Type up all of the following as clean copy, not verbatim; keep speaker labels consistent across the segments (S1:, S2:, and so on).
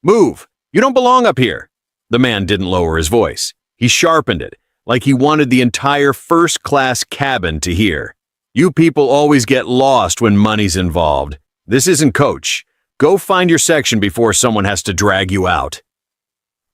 S1: Move! You don't belong up here! The man didn't lower his voice. He sharpened it, like he wanted the entire first-class cabin to hear. You people always get lost when money's involved. This isn't Coach. Go find your section before someone has to drag you out.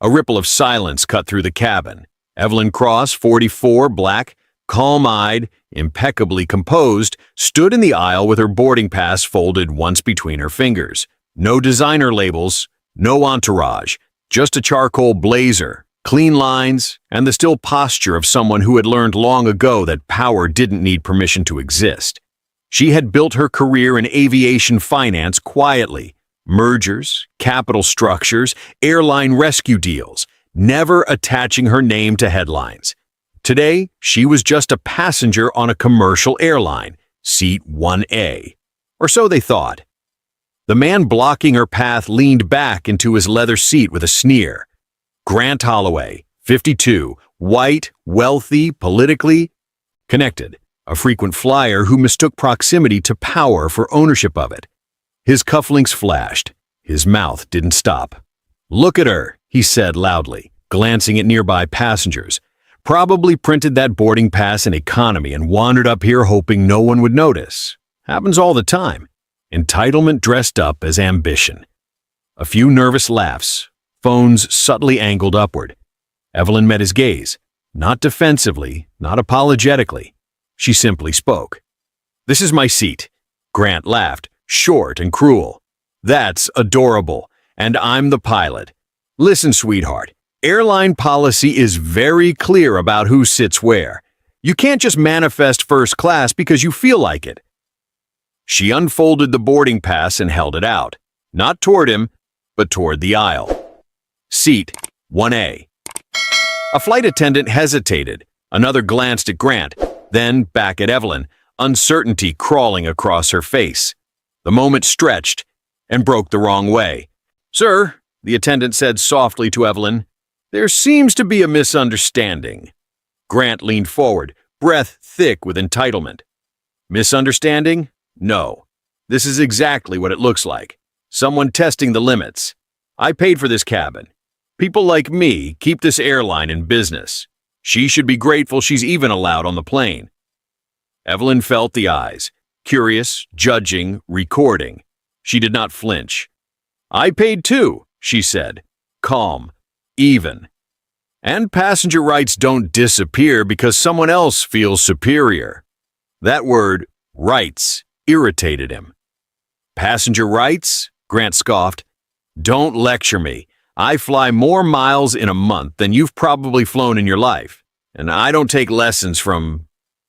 S1: A ripple of silence cut through the cabin. Evelyn Cross, 44, black, calm-eyed, impeccably composed, stood in the aisle with her boarding pass folded once between her fingers. No designer labels, no entourage, just a charcoal blazer, clean lines, and the still posture of someone who had learned long ago that power didn't need permission to exist. She had built her career in aviation finance quietly, mergers, capital structures, airline rescue deals, never attaching her name to headlines. Today, she was just a passenger on a commercial airline, seat 1A. Or so they thought. The man blocking her path leaned back into his leather seat with a sneer. Grant Holloway, 52, white, wealthy, politically connected, a frequent flyer who mistook proximity to power for ownership of it. His cufflinks flashed. His mouth didn't stop. "Look at her," he said loudly, glancing at nearby passengers. "Probably printed that boarding pass in economy and wandered up here hoping no one would notice. Happens all the time. Entitlement dressed up as ambition." A few nervous laughs, phones subtly angled upward. Evelyn met his gaze, not defensively, not apologetically. She simply spoke. "This is my seat." Grant laughed, short and cruel. "That's adorable, and I'm the pilot. Listen, sweetheart, airline policy is very clear about who sits where. You can't just manifest first class because you feel like it." She unfolded the boarding pass and held it out, not toward him, but toward the aisle. "Seat 1A. A flight attendant hesitated. Another glanced at Grant, then back at Evelyn, uncertainty crawling across her face. The moment stretched and broke the wrong way. "Sir," the attendant said softly to Evelyn, "there seems to be a misunderstanding." Grant leaned forward, breath thick with entitlement. "Misunderstanding? No. This is exactly what it looks like. Someone testing the limits. I paid for this cabin. People like me keep this airline in business. She should be grateful she's even allowed on the plane." Evelyn felt the eyes, curious, judging, recording. She did not flinch. "I paid too," she said, calm, even. "And passenger rights don't disappear because someone else feels superior." That word, rights, irritated him. "Passenger rights?" Grant scoffed. "Don't lecture me. I fly more miles in a month than you've probably flown in your life, and I don't take lessons from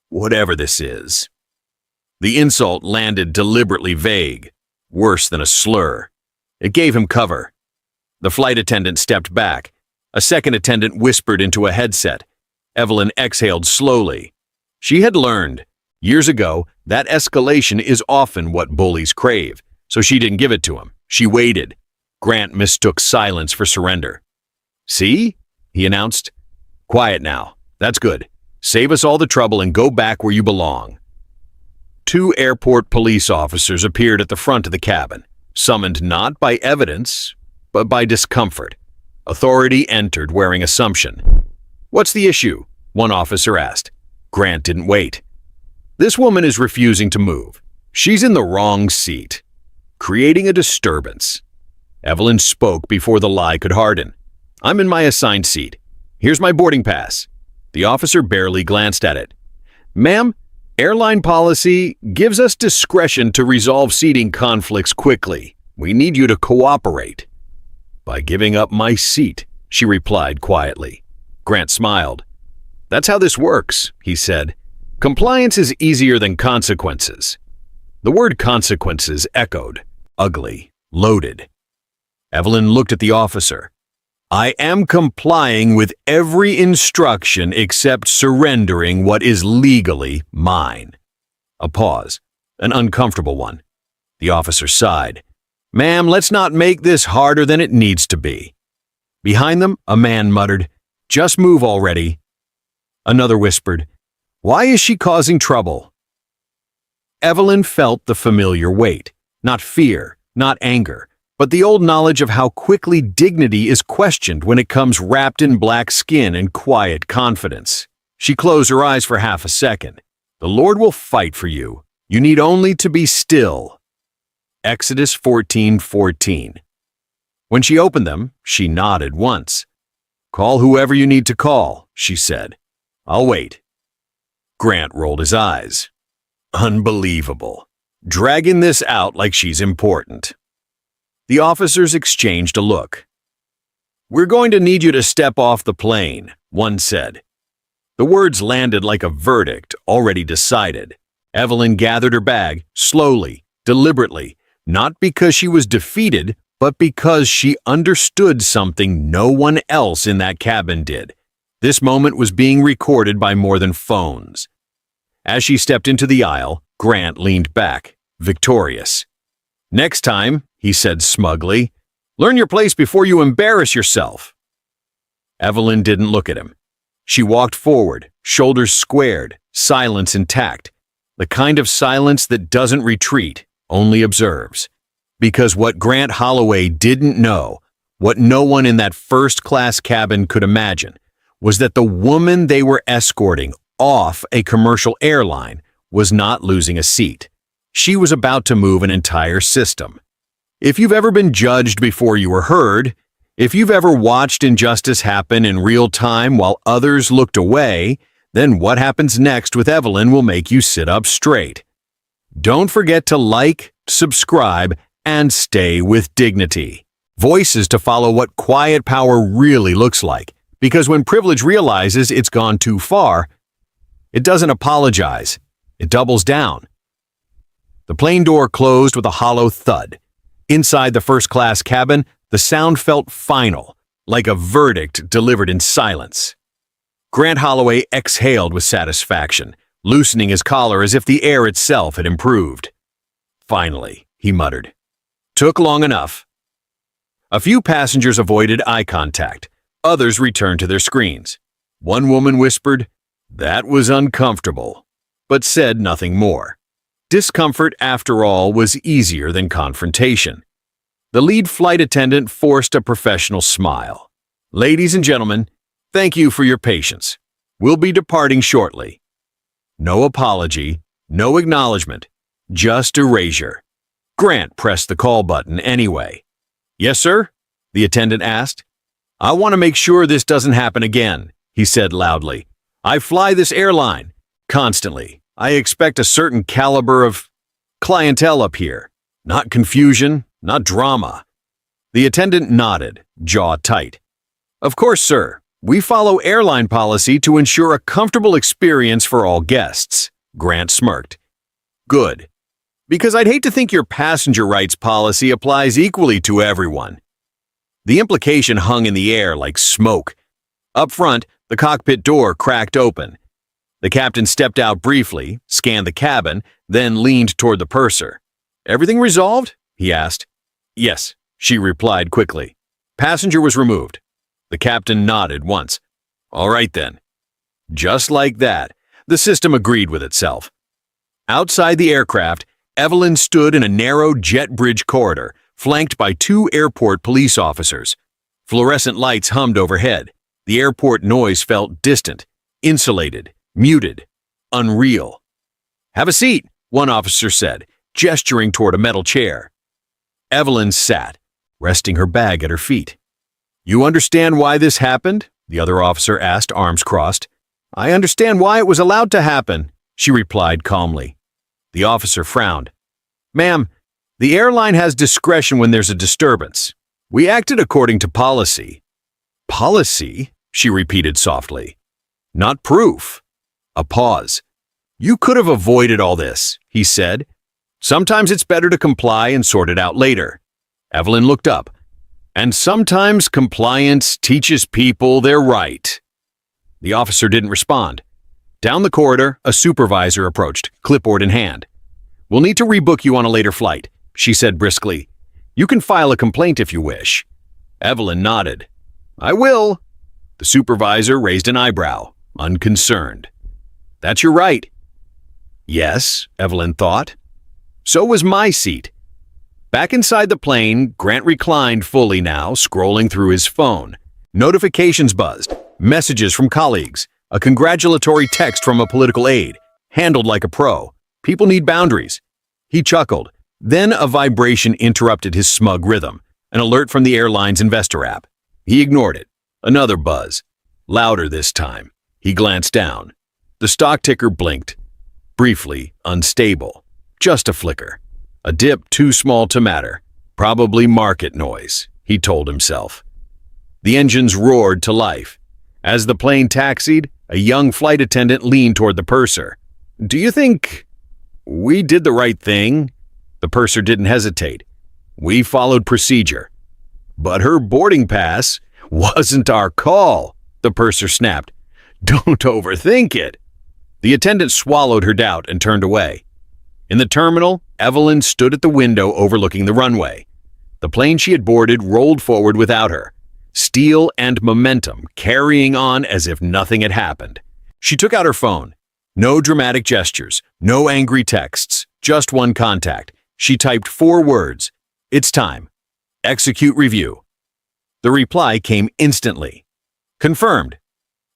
S1: whatever this is." The insult landed deliberately vague, worse than a slur. It gave him cover. The flight attendant stepped back. A second attendant whispered into a headset. Evelyn exhaled slowly. She had learned, years ago, that escalation is often what bullies crave, so she didn't give it to him. She waited. Grant mistook silence for surrender. "See?" he announced. "Quiet now. That's good. Save us all the trouble and go back where you belong." Two airport police officers appeared at the front of the cabin, summoned not by evidence, but by discomfort. Authority entered wearing assumption. "What's the issue?" one officer asked. Grant didn't wait. "This woman is refusing to move. She's in the wrong seat, creating a disturbance." Evelyn spoke before the lie could harden. "I'm in my assigned seat. Here's my boarding pass." The officer barely glanced at it. "Ma'am, airline policy gives us discretion to resolve seating conflicts quickly. We need you to cooperate." "By giving up my seat," she replied quietly. Grant smiled. "That's how this works," he said. "Compliance is easier than consequences." The word consequences echoed, ugly, loaded. Evelyn looked at the officer. "I am complying with every instruction except surrendering what is legally mine." A pause, an uncomfortable one. The officer sighed. "Ma'am, let's not make this harder than it needs to be." Behind them, a man muttered, "Just move already." Another whispered, "Why is she causing trouble?" Evelyn felt the familiar weight, not fear, not anger, but the old knowledge of how quickly dignity is questioned when it comes wrapped in black skin and quiet confidence. She closed her eyes for half a second. The Lord will fight for you. You need only to be still. Exodus 14:14. When she opened them, she nodded once. Call whoever you need to call, she said. I'll wait. Grant rolled his eyes. Unbelievable. Dragging this out like she's important. The officers exchanged a look. We're going to need you to step off the plane, one said. The words landed like a verdict already decided. Evelyn gathered her bag, slowly, deliberately, not because she was defeated, but because she understood something no one else in that cabin did. This moment was being recorded by more than phones. As she stepped into the aisle, Grant leaned back, victorious. Next time, he said smugly, learn your place before you embarrass yourself. Evelyn didn't look at him. She walked forward, shoulders squared, silence intact, the kind of silence that doesn't retreat, only observes. Because what Grant Holloway didn't know, what no one in that first-class cabin could imagine, was that the woman they were escorting off a commercial airline was not losing a seat. She was about to move an entire system. If you've ever been judged before you were heard, if you've ever watched injustice happen in real time while others looked away, then what happens next with Evelyn will make you sit up straight. Don't forget to like, subscribe, and stay with dignity. Voices to follow what quiet power really looks like, because when privilege realizes it's gone too far, it doesn't apologize, it doubles down. The plane door closed with a hollow thud. Inside the first-class cabin, the sound felt final, like a verdict delivered in silence. Grant Holloway exhaled with satisfaction, loosening his collar as if the air itself had improved. Finally, he muttered. Took long enough. A few passengers avoided eye contact. Others returned to their screens. One woman whispered, "That was uncomfortable," but said nothing more. Discomfort, after all, was easier than confrontation. The lead flight attendant forced a professional smile. "Ladies and gentlemen, thank you for your patience. We'll be departing shortly." No apology, no acknowledgement, just erasure. Grant pressed the call button anyway. "Yes, sir?" the attendant asked. "I want to make sure this doesn't happen again," he said loudly. "I fly this airline constantly. I expect a certain caliber of clientele up here. Not confusion, not drama." The attendant nodded, jaw tight. "Of course, sir. We follow airline policy to ensure a comfortable experience for all guests," Grant smirked. "Good. Because I'd hate to think your passenger rights policy applies equally to everyone." The implication hung in the air like smoke. Up front, the cockpit door cracked open. The captain stepped out briefly, scanned the cabin, then leaned toward the purser. "Everything resolved?" he asked. "Yes," she replied quickly. "Passenger was removed." The captain nodded once. "All right then." Just like that, the system agreed with itself. Outside the aircraft, Evelyn stood in a narrow jet bridge corridor, flanked by 2 airport police officers. Fluorescent lights hummed overhead. The airport noise felt distant, insulated, muted, unreal. "Have a seat," one officer said, gesturing toward a metal chair. Evelyn sat, resting her bag at her feet. "You understand why this happened?" the other officer asked, arms crossed. "I understand why it was allowed to happen," she replied calmly. The officer frowned. "Ma'am, the airline has discretion when there's a disturbance. We acted according to policy." "Policy?" she repeated softly. "Not proof." A pause. "You could have avoided all this," he said. "Sometimes it's better to comply and sort it out later." Evelyn looked up. "And sometimes compliance teaches people they're right." The officer didn't respond. Down the corridor, a supervisor approached, clipboard in hand. "We'll need to rebook you on a later flight," she said briskly. "You can file a complaint if you wish." Evelyn nodded. "I will." The supervisor raised an eyebrow, unconcerned. "That's your right." Yes, Evelyn thought. So was my seat. Back inside the plane, Grant reclined fully now, scrolling through his phone. Notifications buzzed, messages from colleagues, a congratulatory text from a political aide, handled like a pro. People need boundaries. He chuckled. Then a vibration interrupted his smug rhythm, an alert from the airline's investor app. He ignored it. Another buzz. Louder this time. He glanced down. The stock ticker blinked. Briefly, unstable. Just a flicker. A dip too small to matter. Probably market noise, he told himself. The engines roared to life. As the plane taxied, a young flight attendant leaned toward the purser. "Do you think we did the right thing?" The purser didn't hesitate. "We followed procedure." "But her boarding pass wasn't our call," the purser snapped. "Don't overthink it." The attendant swallowed her doubt and turned away. In the terminal, Evelyn stood at the window overlooking the runway. The plane she had boarded rolled forward without her, steel and momentum carrying on as if nothing had happened. She took out her phone. No dramatic gestures, no angry texts, just one contact. She typed 4 words. "It's time. Execute review." The reply came instantly. "Confirmed."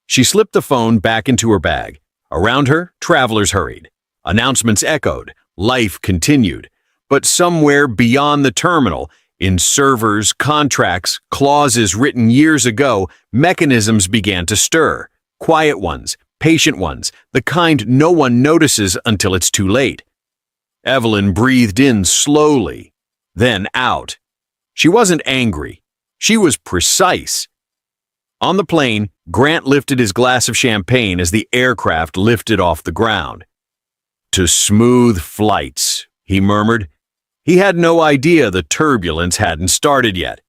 S1: She slipped the phone back into her bag. Around her, travelers hurried. Announcements echoed. Life continued. But somewhere beyond the terminal, in servers, contracts, clauses written years ago, mechanisms began to stir. Quiet ones, patient ones, the kind no one notices until it's too late. Evelyn breathed in slowly, then out. She wasn't angry. She was precise. On the plane, Grant lifted his glass of champagne as the aircraft lifted off the ground. "To smooth flights," he murmured. He had no idea the turbulence hadn't started yet.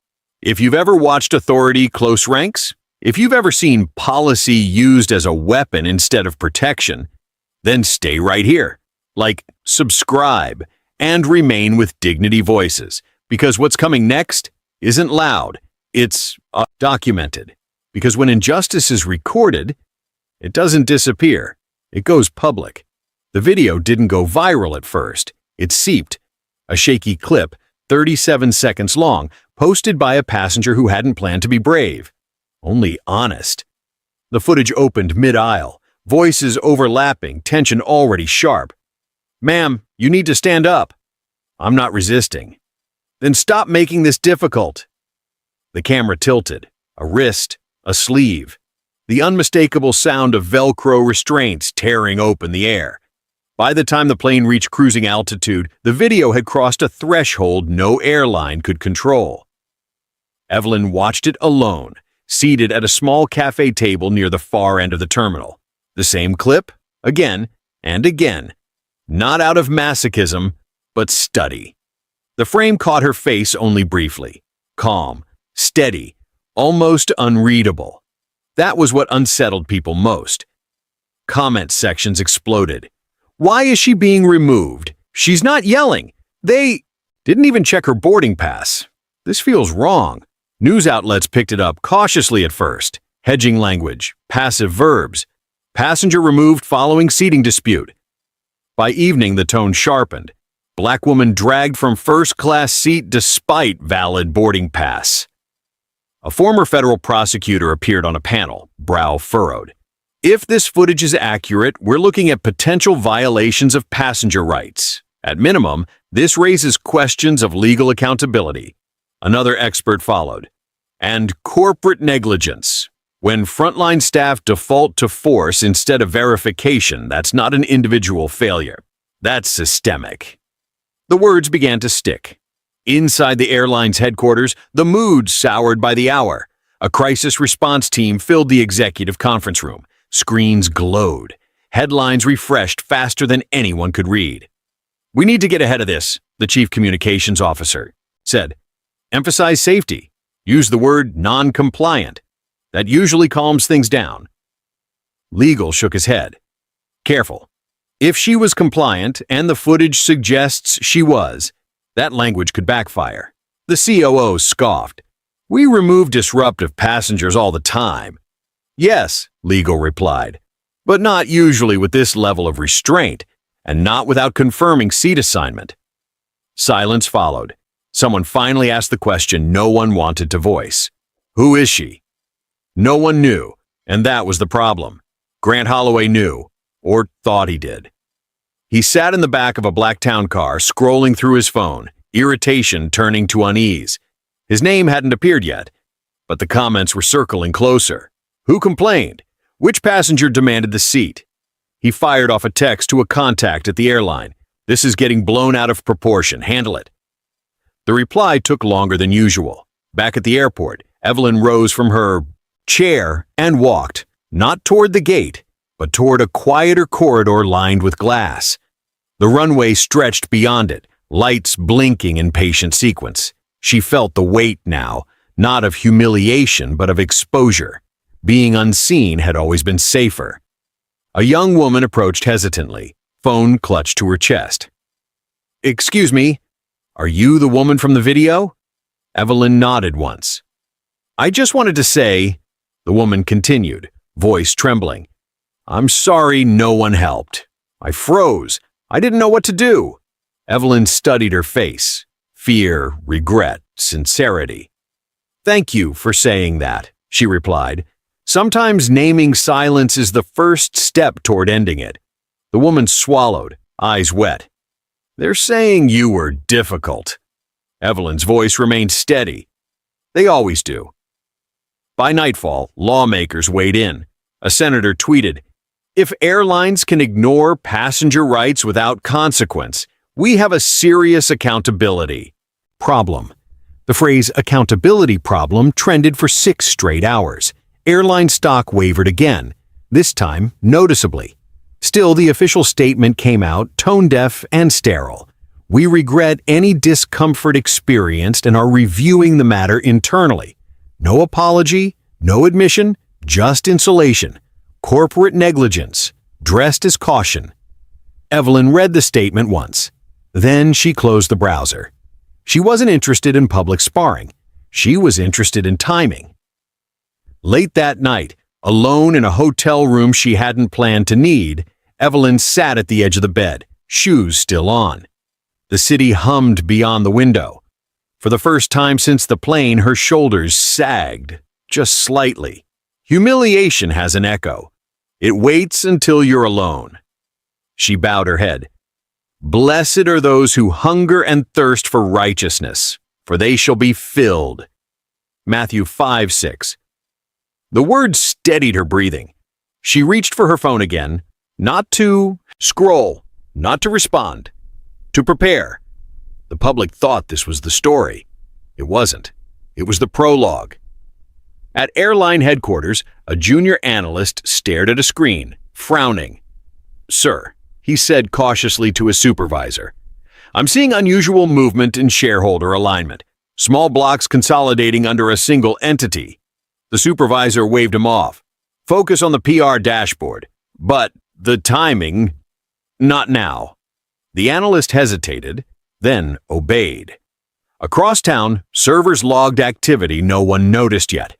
S1: If you've ever watched authority close ranks, if you've ever seen policy used as a weapon instead of protection, then stay right here. Like, subscribe, and remain with Dignity Voices, because what's coming next isn't loud, it's documented. Because when injustice is recorded, it doesn't disappear, it goes public. The video didn't go viral at first, it seeped. A shaky clip, 37 seconds long, posted by a passenger who hadn't planned to be brave. Only honest. The footage opened mid-aisle, voices overlapping, tension already sharp. "Ma'am, you need to stand up." "I'm not resisting." "Then stop making this difficult." The camera tilted, a wrist, a sleeve. The unmistakable sound of Velcro restraints tearing open the air. By the time the plane reached cruising altitude, the video had crossed a threshold no airline could control. Evelyn watched it alone, seated at a small cafe table near the far end of the terminal. The same clip, again and again. Not out of masochism, but study. The frame caught her face only briefly. Calm, steady, almost unreadable. That was what unsettled people most. Comment sections exploded. "Why is she being removed? She's not yelling. They didn't even check her boarding pass. This feels wrong." News outlets picked it up cautiously at first. Hedging language, passive verbs. Passenger removed following seating dispute. By evening, the tone sharpened. Black woman dragged from first-class seat despite valid boarding pass. A former federal prosecutor appeared on a panel, brow furrowed. "If this footage is accurate, we're looking at potential violations of passenger rights. At minimum, this raises questions of legal accountability." Another expert followed. "And corporate negligence. When frontline staff default to force instead of verification, that's not an individual failure. That's systemic." The words began to stick. Inside the airline's headquarters, the mood soured by the hour. A crisis response team filled the executive conference room. Screens glowed. Headlines refreshed faster than anyone could read. "We need to get ahead of this," the chief communications officer said. "Emphasize safety. Use the word non-compliant. That usually calms things down." Legal shook his head. "Careful. If she was compliant, and the footage suggests she was, that language could backfire." The COO scoffed. "We remove disruptive passengers all the time." "Yes," legal replied, "but not usually with this level of restraint, and not without confirming seat assignment." Silence followed. Someone finally asked the question no one wanted to voice. Who is she? No one knew, and that was the problem. Grant Holloway knew, or thought he did. He sat in the back of a black town car, scrolling through his phone, irritation turning to unease. His name hadn't appeared yet, but the comments were circling closer. Who complained? Which passenger demanded the seat? He fired off a text to a contact at the airline. This is getting blown out of proportion. Handle it. The reply took longer than usual. Back at the airport, Evelyn rose from her chair and walked, not toward the gate, but toward a quieter corridor lined with glass. The runway stretched beyond it, lights blinking in patient sequence. She felt the weight now, not of humiliation, but of exposure. Being unseen had always been safer. A young woman approached hesitantly, phone clutched to her chest. "Excuse me, are you the woman from the video?" Evelyn nodded once. "I just wanted to say," the woman continued, voice trembling, "I'm sorry no one helped. I froze. I didn't know what to do." Evelyn studied her face. Fear, regret, sincerity. "Thank you for saying that," she replied. "Sometimes naming silence is the first step toward ending it." The woman swallowed, eyes wet. "They're saying you were difficult." Evelyn's voice remained steady. They always do. By nightfall, lawmakers weighed in. A senator tweeted, "If airlines can ignore passenger rights without consequence, we have a serious accountability problem." The phrase accountability problem trended for 6 straight hours. Airline stock wavered again, this time noticeably. Still, the official statement came out tone-deaf and sterile. "We regret any discomfort experienced and are reviewing the matter internally." No apology, no admission, just insulation. Corporate negligence, dressed as caution. Evelyn read the statement once. Then she closed the browser. She wasn't interested in public sparring. She was interested in timing. Late that night, alone in a hotel room she hadn't planned to need, Evelyn sat at the edge of the bed, shoes still on. The city hummed beyond the window. For the first time since the plane, her shoulders sagged, just slightly. Humiliation has an echo. It waits until you're alone. She bowed her head. "Blessed are those who hunger and thirst for righteousness, for they shall be filled." Matthew 5:6. The words steadied her breathing. She reached for her phone again, not to scroll, not to respond, to prepare. The public thought this was the story. It wasn't. It was the prologue. At airline headquarters, a junior analyst stared at a screen, frowning. "Sir," he said cautiously to his supervisor, "I'm seeing unusual movement in shareholder alignment. Small blocks consolidating under a single entity." The supervisor waved him off. "Focus on the PR dashboard. But the timing, not now." The analyst hesitated, then obeyed. Across town, servers logged activity no one noticed yet.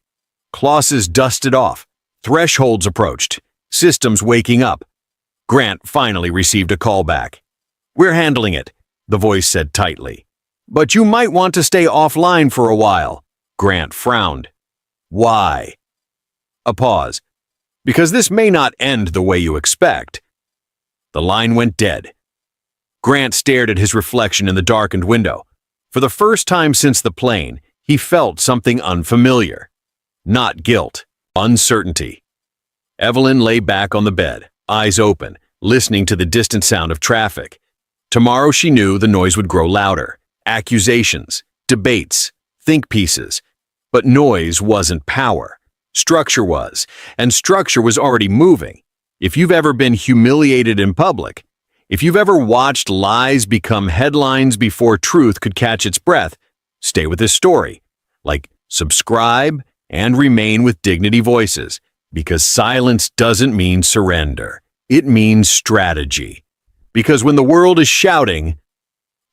S1: Clauses dusted off. Thresholds approached. Systems waking up. Grant finally received a call back. "We're handling it," the voice said tightly. "But you might want to stay offline for a while." Grant frowned. "Why?" A pause. "Because this may not end the way you expect." The line went dead. Grant stared at his reflection in the darkened window. For the first time since the plane, he felt something unfamiliar. Not guilt, uncertainty. Evelyn lay back on the bed, eyes open, listening to the distant sound of traffic. Tomorrow she knew the noise would grow louder. Accusations, debates, think pieces. But noise wasn't power. Structure was, and structure was already moving. If you've ever been humiliated in public, if you've ever watched lies become headlines before truth could catch its breath, stay with this story. Like, subscribe and remain with Dignity Voices, because silence doesn't mean surrender. It means strategy. Because when the world is shouting,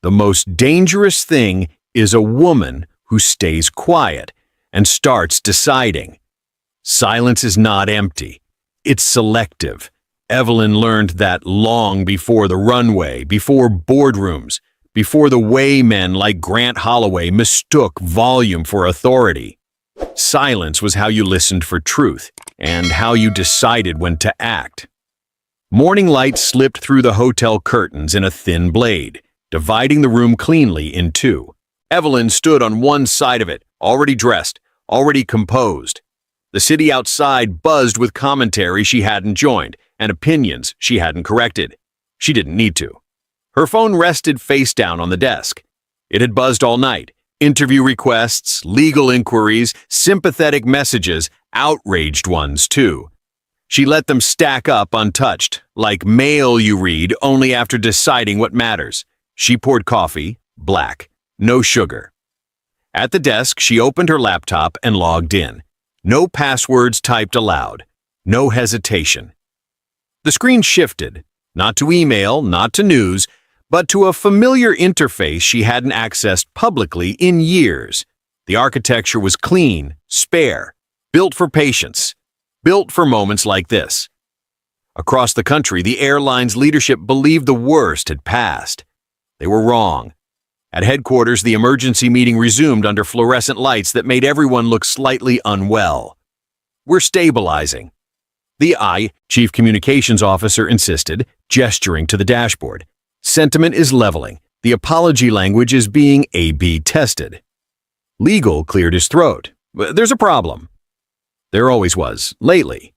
S1: the most dangerous thing is a woman who stays quiet and starts deciding. Silence is not empty. It's selective. Evelyn learned that long before the runway, before boardrooms, before the way men like Grant Holloway mistook volume for authority. Silence was how you listened for truth and how you decided when to act. Morning light slipped through the hotel curtains in a thin blade, dividing the room cleanly in two. Evelyn stood on one side of it, already dressed, already composed. The city outside buzzed with commentary she hadn't joined and opinions she hadn't corrected. She didn't need to. Her phone rested face down on the desk. It had buzzed all night. Interview requests, legal inquiries, sympathetic messages, outraged ones too. She let them stack up untouched, like mail you read only after deciding what matters. She poured coffee, black, no sugar. At the desk, she opened her laptop and logged in. No passwords typed aloud. No hesitation. The screen shifted, not to email, not to news, but to a familiar interface she hadn't accessed publicly in years. The architecture was clean, spare, built for patience, built for moments like this. Across the country, the airline's leadership believed the worst had passed. They were wrong. At headquarters, the emergency meeting resumed under fluorescent lights that made everyone look slightly unwell. "We're stabilizing," the Chief Communications Officer insisted, gesturing to the dashboard. "Sentiment is leveling. The apology language is being A/B tested." Legal cleared his throat. "There's a problem." There always was, lately.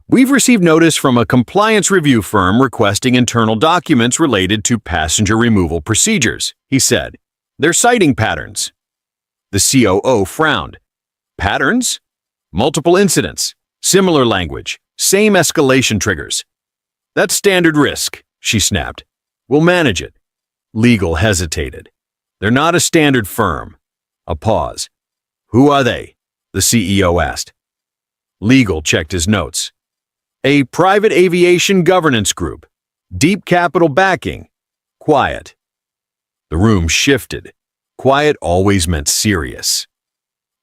S1: "We've received notice from a compliance review firm requesting internal documents related to passenger removal procedures," he said. "They're citing patterns." The COO frowned. "Patterns? Multiple incidents, similar language, same escalation triggers." "That's standard risk," she snapped. "We'll manage it." Legal hesitated. "They're not a standard firm." A pause. "Who are they?" the CEO asked. Legal checked his notes. "A private aviation governance group. Deep capital backing. Quiet." The room shifted. Quiet always meant serious.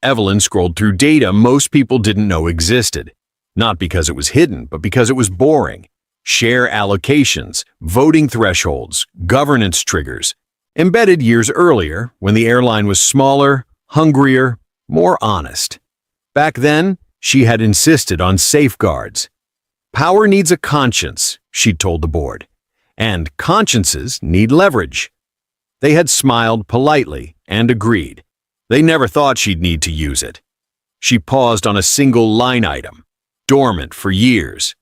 S1: Evelyn scrolled through data most people didn't know existed. Not because it was hidden, but because it was boring. Share allocations, voting thresholds, governance triggers. Embedded years earlier, when the airline was smaller, hungrier, more honest. Back then, she had insisted on safeguards. Power needs a conscience, she'd told the board, and consciences need leverage. They had smiled politely and agreed. They never thought she'd need to use it. She paused on a single line item, dormant for years.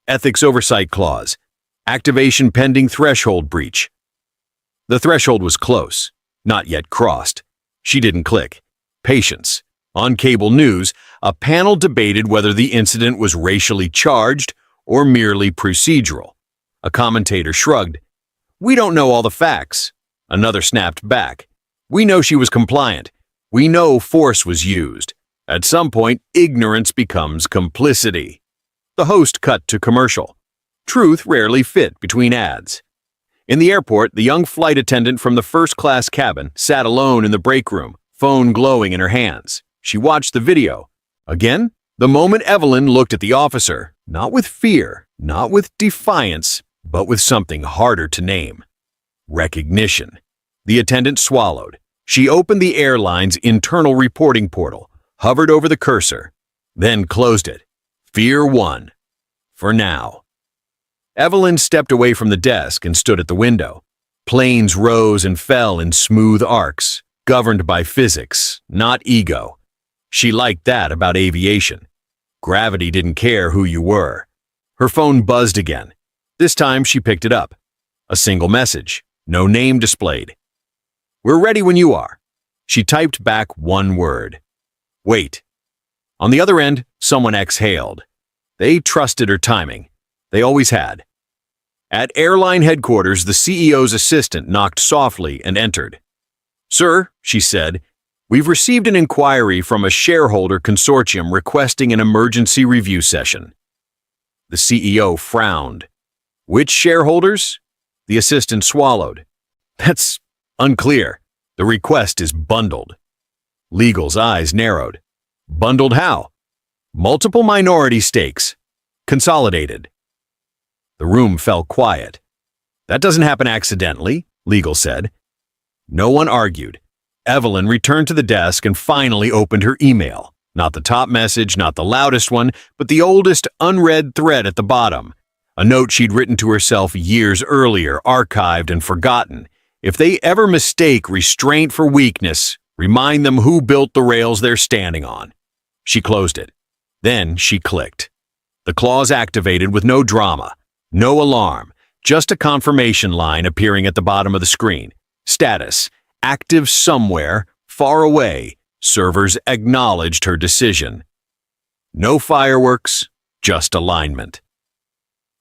S1: Ethics Oversight Clause, activation pending threshold breach. The threshold was close, not yet crossed. She didn't click. Patience. On cable news, a panel debated whether the incident was racially charged or merely procedural. A commentator shrugged. "We don't know all the facts." Another snapped back. "We know she was compliant. We know force was used. At some point, ignorance becomes complicity." The host cut to commercial. Truth rarely fit between ads. In the airport, the young flight attendant from the first-class cabin sat alone in the break room, phone glowing in her hands. She watched the video. Again, the moment Evelyn looked at the officer, not with fear, not with defiance, but with something harder to name. Recognition. The attendant swallowed. She opened the airline's internal reporting portal, hovered over the cursor, then closed it. Fear won. For now. Evelyn stepped away from the desk and stood at the window. Planes rose and fell in smooth arcs, governed by physics, not ego. She liked that about aviation. Gravity didn't care who you were. Her phone buzzed again. This time she picked it up. A single message, no name displayed. "We're ready when you are." She typed back one word. "Wait." On the other end, someone exhaled. They trusted her timing. They always had. At airline headquarters, the CEO's assistant knocked softly and entered. "Sir," she said, "we've received an inquiry from a shareholder consortium requesting an emergency review session." The CEO frowned. "Which shareholders?" The assistant swallowed. "That's unclear. The request is bundled." Legal's eyes narrowed. "Bundled how?" "Multiple minority stakes. Consolidated." The room fell quiet. "That doesn't happen accidentally," Legal said. No one argued. Evelyn returned to the desk and finally opened her email. Not the top message, not the loudest one, but the oldest unread thread at the bottom. A note she'd written to herself years earlier, archived and forgotten. If they ever mistake restraint for weakness, remind them who built the rails they're standing on. She closed it. Then she clicked. The clause activated with no drama, no alarm, just a confirmation line appearing at the bottom of the screen. Status: active somewhere, far away. Servers acknowledged her decision. No fireworks, just alignment.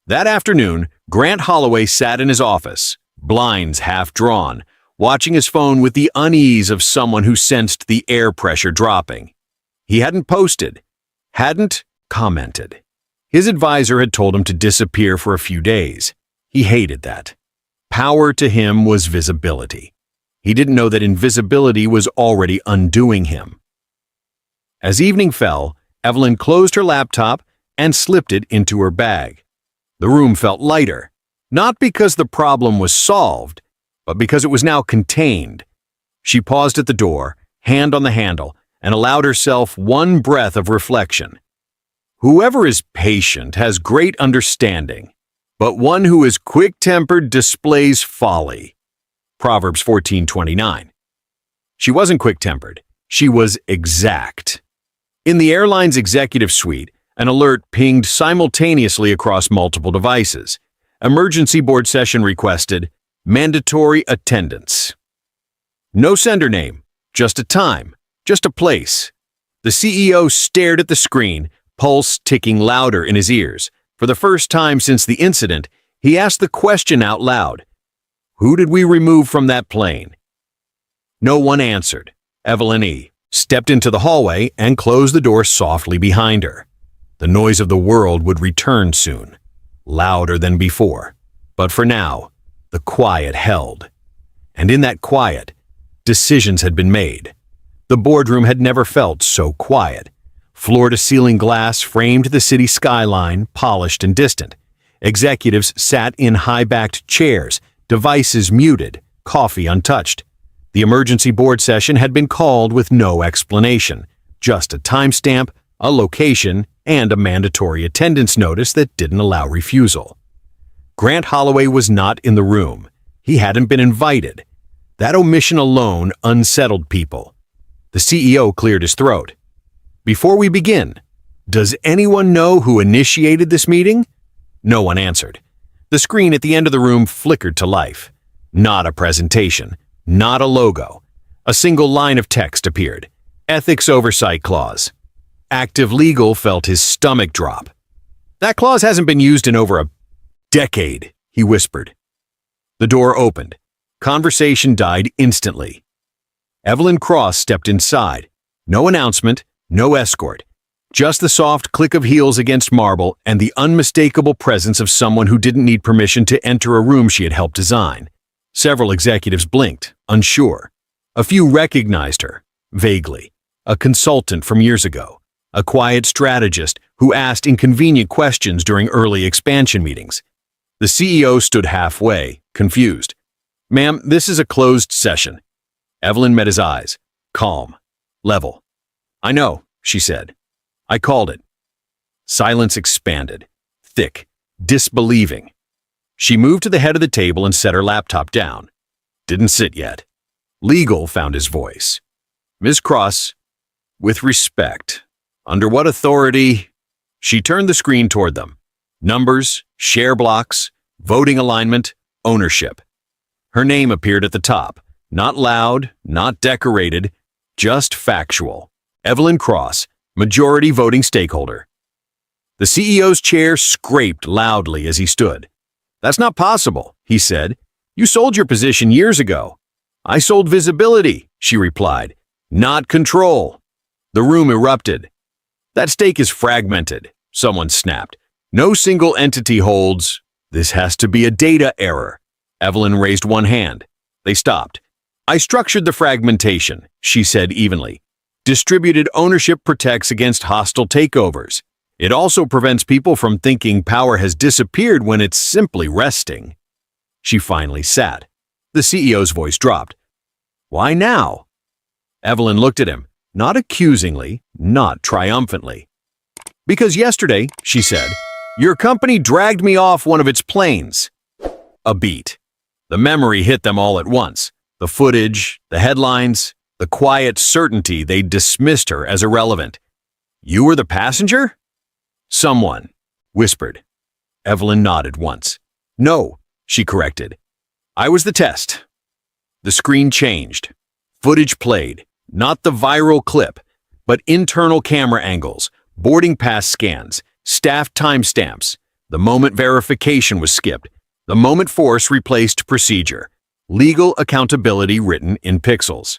S1: That afternoon, Grant Holloway sat in his office, blinds half drawn, watching his phone with the unease of someone who sensed the air pressure dropping. He hadn't posted, hadn't commented. His advisor had told him to disappear for a few days. He hated that. Power to him was visibility. He didn't know that invisibility was already undoing him. As evening fell, Evelyn closed her laptop and slipped it into her bag. The room felt lighter, not because the problem was solved, but because it was now contained. She paused at the door, hand on the handle, and allowed herself one breath of reflection. Whoever is patient has great understanding, but one who is quick-tempered displays folly. Proverbs 14:29. She wasn't quick-tempered. She was exact. In the airline's executive suite, an alert pinged simultaneously across multiple devices. Emergency board session requested, mandatory attendance. No sender name, just a time, just a place. The CEO stared at the screen, pulse ticking louder in his ears. For the first time since the incident, he asked the question out loud. Who did we remove from that plane? No one answered. Evelyn E. stepped into the hallway and closed the door softly behind her. The noise of the world would return soon, louder than before. But for now, the quiet held. And in that quiet, decisions had been made. The boardroom had never felt so quiet. Floor-to-ceiling glass framed the city skyline, polished and distant. Executives sat in high-backed chairs, devices muted, coffee untouched. The emergency board session had been called with no explanation, just a timestamp, a location, and a mandatory attendance notice that didn't allow refusal. Grant Holloway was not in the room. He hadn't been invited. That omission alone unsettled people. The CEO cleared his throat. Before we begin, does anyone know who initiated this meeting? No one answered. The screen at the end of the room flickered to life. Not a presentation, not a logo. A single line of text appeared. Ethics Oversight Clause. Active Legal felt his stomach drop. That clause hasn't been used in over a decade, he whispered. The door opened. Conversation died instantly. Evelyn Cross stepped inside. No announcement, no escort. Just the soft click of heels against marble and the unmistakable presence of someone who didn't need permission to enter a room she had helped design. Several executives blinked, unsure. A few recognized her, vaguely. A consultant from years ago. A quiet strategist who asked inconvenient questions during early expansion meetings. The CEO stood halfway, confused. Ma'am, this is a closed session. Evelyn met his eyes, calm, level. I know, she said. I called it. Silence expanded, thick, disbelieving. She moved to the head of the table and set her laptop down. Didn't sit yet. Legal found his voice. Ms. Cross, with respect, under what authority? She turned the screen toward them. Numbers, share blocks, voting alignment, ownership. Her name appeared at the top. Not loud, not decorated, just factual. Evelyn Cross, majority voting stakeholder. The CEO's chair scraped loudly as he stood. That's not possible, he said. You sold your position years ago. I sold visibility, she replied. Not control. The room erupted. That stake is fragmented, someone snapped. No single entity holds. This has to be a data error. Evelyn raised one hand. They stopped. I structured the fragmentation, she said evenly. Distributed ownership protects against hostile takeovers. It also prevents people from thinking power has disappeared when it's simply resting. She finally sat. The CEO's voice dropped. Why now? Evelyn looked at him, not accusingly, not triumphantly. Because yesterday, she said, your company dragged me off one of its planes. A beat. The memory hit them all at once. The footage, the headlines, the quiet certainty they dismissed her as irrelevant. You were the passenger? Someone whispered. Evelyn nodded once. No, she corrected. I was the test. The screen changed. Footage played, not the viral clip, but internal camera angles, boarding pass scans, staff timestamps. The moment verification was skipped. The moment force replaced procedure. Legal accountability written in pixels.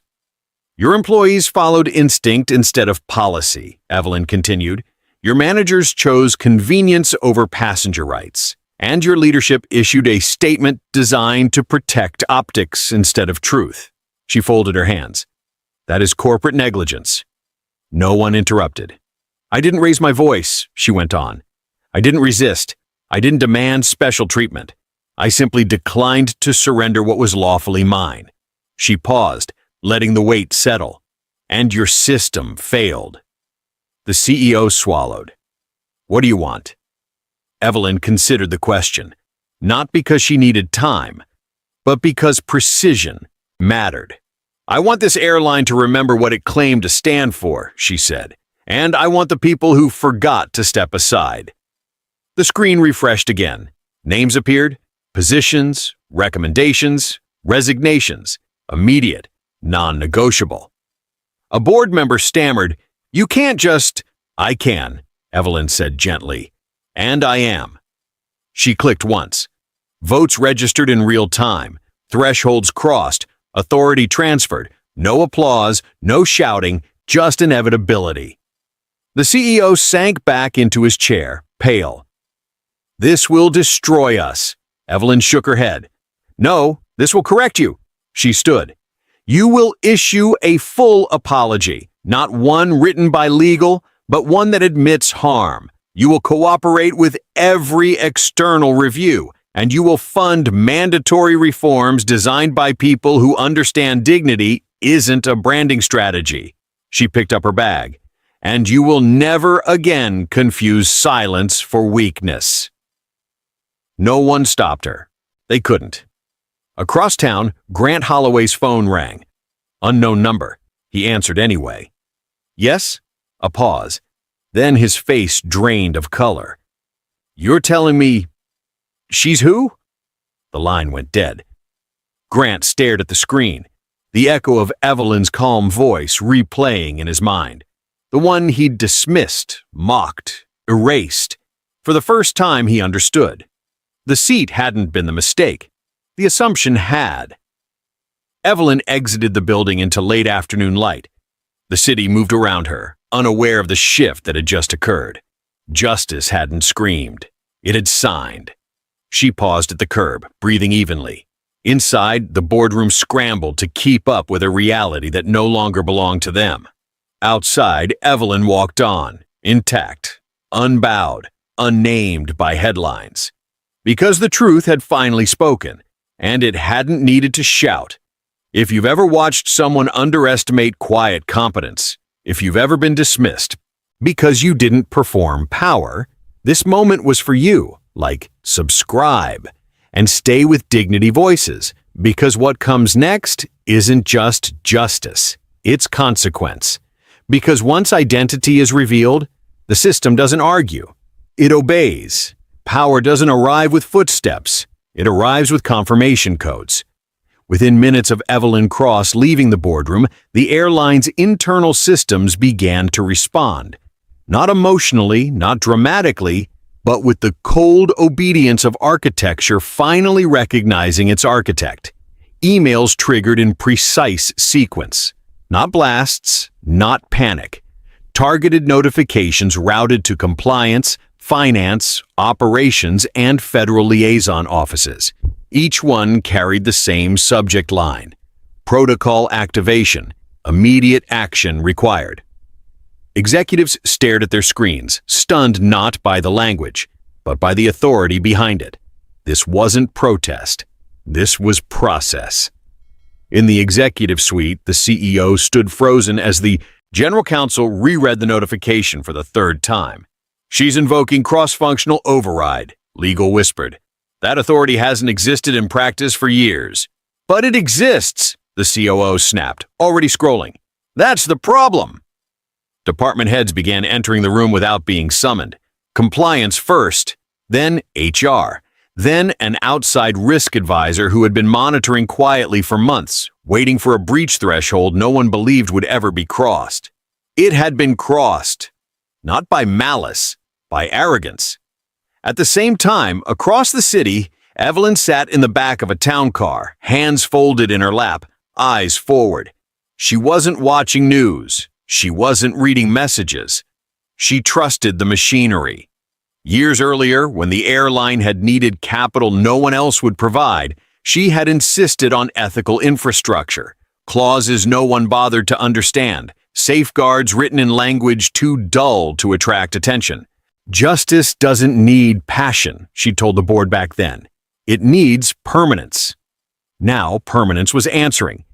S1: Your employees followed instinct instead of policy, Evelyn continued. Your managers chose convenience over passenger rights. And your leadership issued a statement designed to protect optics instead of truth. She folded her hands. That is corporate negligence. No one interrupted. I didn't raise my voice, she went on. I didn't resist. I didn't demand special treatment. I simply declined to surrender what was lawfully mine. She paused, letting the weight settle. And your system failed. The CEO swallowed. What do you want? Evelyn considered the question, not because she needed time, but because precision mattered. I want this airline to remember what it claimed to stand for, she said, and I want the people who forgot to step aside. The screen refreshed again. Names appeared, positions, recommendations, resignations, immediate, non-negotiable. A board member stammered, You can't just— I can, Evelyn said gently. And I am. She clicked once. Votes registered in real time, thresholds crossed, authority transferred, no applause, no shouting, just inevitability. The CEO sank back into his chair, pale. This will destroy us. Evelyn shook her head. No, this will correct you. She stood. You will issue a full apology, not one written by legal, but one that admits harm. You will cooperate with every external review, and you will fund mandatory reforms designed by people who understand dignity isn't a branding strategy. She picked up her bag. And you will never again confuse silence for weakness. No one stopped her. They couldn't. Across town, Grant Holloway's phone rang. Unknown number. He answered anyway. Yes? A pause. Then his face drained of color. You're telling me— She's who? The line went dead. Grant stared at the screen, the echo of Evelyn's calm voice replaying in his mind. The one he'd dismissed, mocked, erased. For the first time he understood. The seat hadn't been the mistake. The assumption had. Evelyn exited the building into late afternoon light. The city moved around her, unaware of the shift that had just occurred. Justice hadn't screamed. It had signed. She paused at the curb, breathing evenly. Inside, the boardroom scrambled to keep up with a reality that no longer belonged to them. Outside, Evelyn walked on, intact, unbowed, unnamed by headlines. Because the truth had finally spoken, and it hadn't needed to shout. If you've ever watched someone underestimate quiet competence, if you've ever been dismissed because you didn't perform power, this moment was for you. Like, subscribe, and stay with Dignity Voices, because what comes next isn't just justice, it's consequence. Because once identity is revealed, the system doesn't argue. It obeys. Power doesn't arrive with footsteps. It arrives with confirmation codes. Within minutes of Evelyn Cross leaving the boardroom, the airline's internal systems began to respond. Not emotionally, not dramatically, but with the cold obedience of architecture finally recognizing its architect. Emails triggered in precise sequence. Not blasts, not panic. Targeted notifications routed to compliance, finance, operations, and federal liaison offices. Each one carried the same subject line. Protocol activation. Immediate action required. Executives stared at their screens, stunned not by the language, but by the authority behind it. This wasn't protest. This was process. In the executive suite, the CEO stood frozen as the general counsel reread the notification for the third time. "She's invoking cross-functional override," legal whispered. "That authority hasn't existed in practice for years." "But it exists," the COO snapped, already scrolling. "That's the problem." Department heads began entering the room without being summoned. Compliance first, then HR, then an outside risk advisor who had been monitoring quietly for months, waiting for a breach threshold no one believed would ever be crossed. It had been crossed, not by malice, by arrogance. At the same time, across the city, Evelyn sat in the back of a town car, hands folded in her lap, eyes forward. She wasn't watching news. She wasn't reading messages. She trusted the machinery. Years earlier, when the airline had needed capital no one else would provide, she had insisted on ethical infrastructure, clauses no one bothered to understand, safeguards written in language too dull to attract attention. "Justice doesn't need passion," she told the board back then. "It needs permanence." Now, permanence was answering.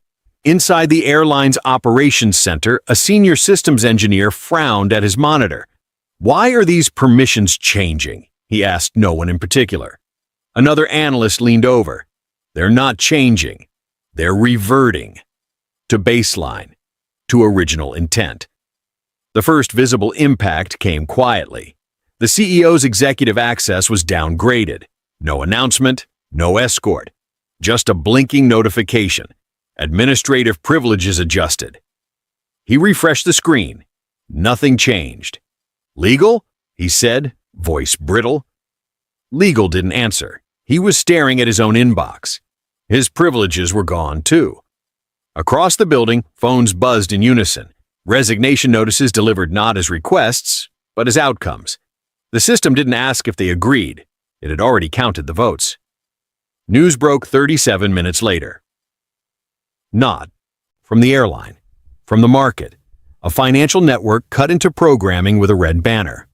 S1: Inside the airline's operations center, a senior systems engineer frowned at his monitor. "Why are these permissions changing?" he asked no one in particular. Another analyst leaned over. "They're not changing. They're reverting. To baseline. To original intent." The first visible impact came quietly. The CEO's executive access was downgraded. No announcement, no escort. Just a blinking notification. Administrative privileges adjusted. He refreshed the screen. Nothing changed. "Legal?" he said, voice brittle. Legal didn't answer. He was staring at his own inbox. His privileges were gone, too. Across the building, phones buzzed in unison. Resignation notices delivered not as requests, but as outcomes. The system didn't ask if they agreed. It had already counted the votes. News broke 37 minutes later. Not from the airline, from the market. A financial network cut into programming with a red banner.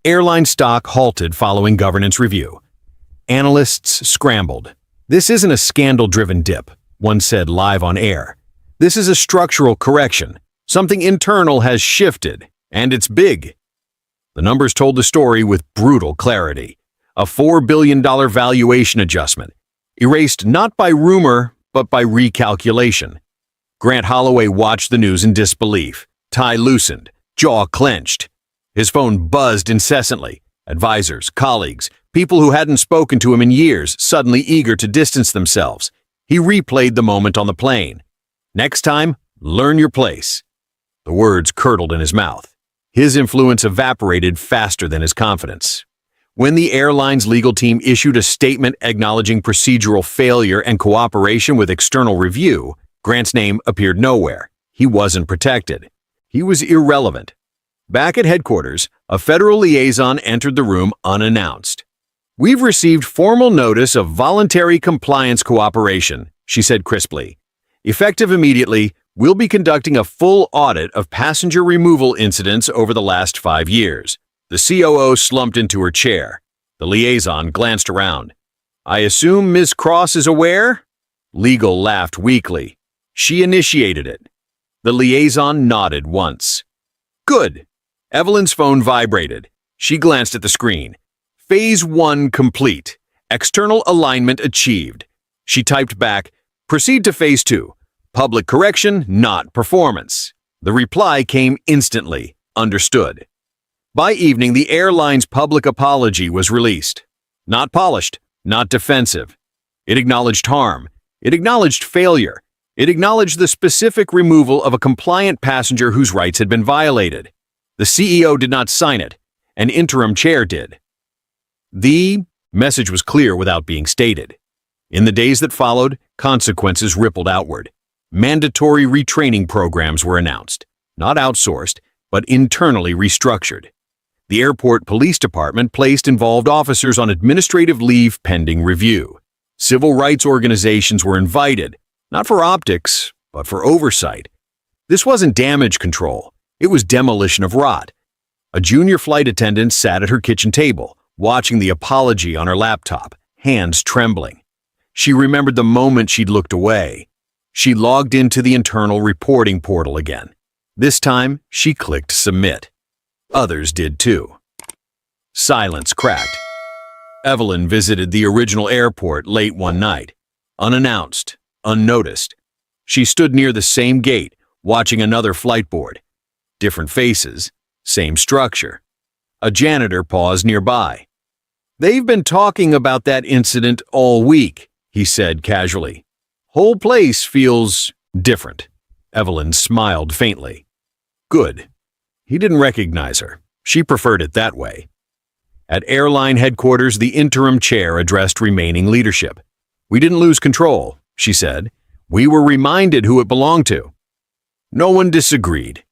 S1: Airline stock halted following governance review. Analysts scrambled. "This isn't a scandal-driven dip," one said live on air. "This is a structural correction. Something internal has shifted, and it's big." The numbers told the story with brutal clarity. A $4 billion valuation adjustment, erased not by rumor, but by recalculation. Grant Holloway watched the news in disbelief, tie loosened, jaw clenched. His phone buzzed incessantly. Advisors, colleagues, people who hadn't spoken to him in years, suddenly eager to distance themselves. He replayed the moment on the plane. "Next time, learn your place." The words curdled in his mouth. His influence evaporated faster than his confidence. When the airline's legal team issued a statement acknowledging procedural failure and cooperation with external review, Grant's name appeared nowhere. He wasn't protected. He was irrelevant. Back at headquarters, a federal liaison entered the room unannounced. "We've received formal notice of voluntary compliance cooperation," she said crisply. "Effective immediately, we'll be conducting a full audit of passenger removal incidents over the last 5 years. The COO slumped into her chair. The liaison glanced around. "I assume Ms. Cross is aware?" Legal laughed weakly. "She initiated it." The liaison nodded once. "Good." Evelyn's phone vibrated. She glanced at the screen. "Phase 1 complete. External alignment achieved." She typed back, "Proceed to Phase 2. Public correction, not performance." The reply came instantly. Understood. By evening, the airline's public apology was released. Not polished, not defensive. It acknowledged harm. It acknowledged failure. It acknowledged the specific removal of a compliant passenger whose rights had been violated. The CEO did not sign it. An interim chair did. The message was clear without being stated. In the days that followed, consequences rippled outward. Mandatory retraining programs were announced, not outsourced, but internally restructured. The airport police department placed involved officers on administrative leave pending review. Civil rights organizations were invited, not for optics, but for oversight. This wasn't damage control. It was demolition of rot. A junior flight attendant sat at her kitchen table, watching the apology on her laptop, hands trembling. She remembered the moment she'd looked away. She logged into the internal reporting portal again. This time, she clicked Submit. Others did too. Silence cracked. Evelyn visited the original airport late one night. Unannounced, unnoticed. She stood near the same gate, watching another flight board. Different faces, same structure. A janitor paused nearby. "They've been talking about that incident all week," he said casually. "Whole place feels different." Evelyn smiled faintly. Good. He didn't recognize her. She preferred it that way. At airline headquarters, the interim chair addressed remaining leadership. "We didn't lose control," she said. "We were reminded who it belonged to." No one disagreed.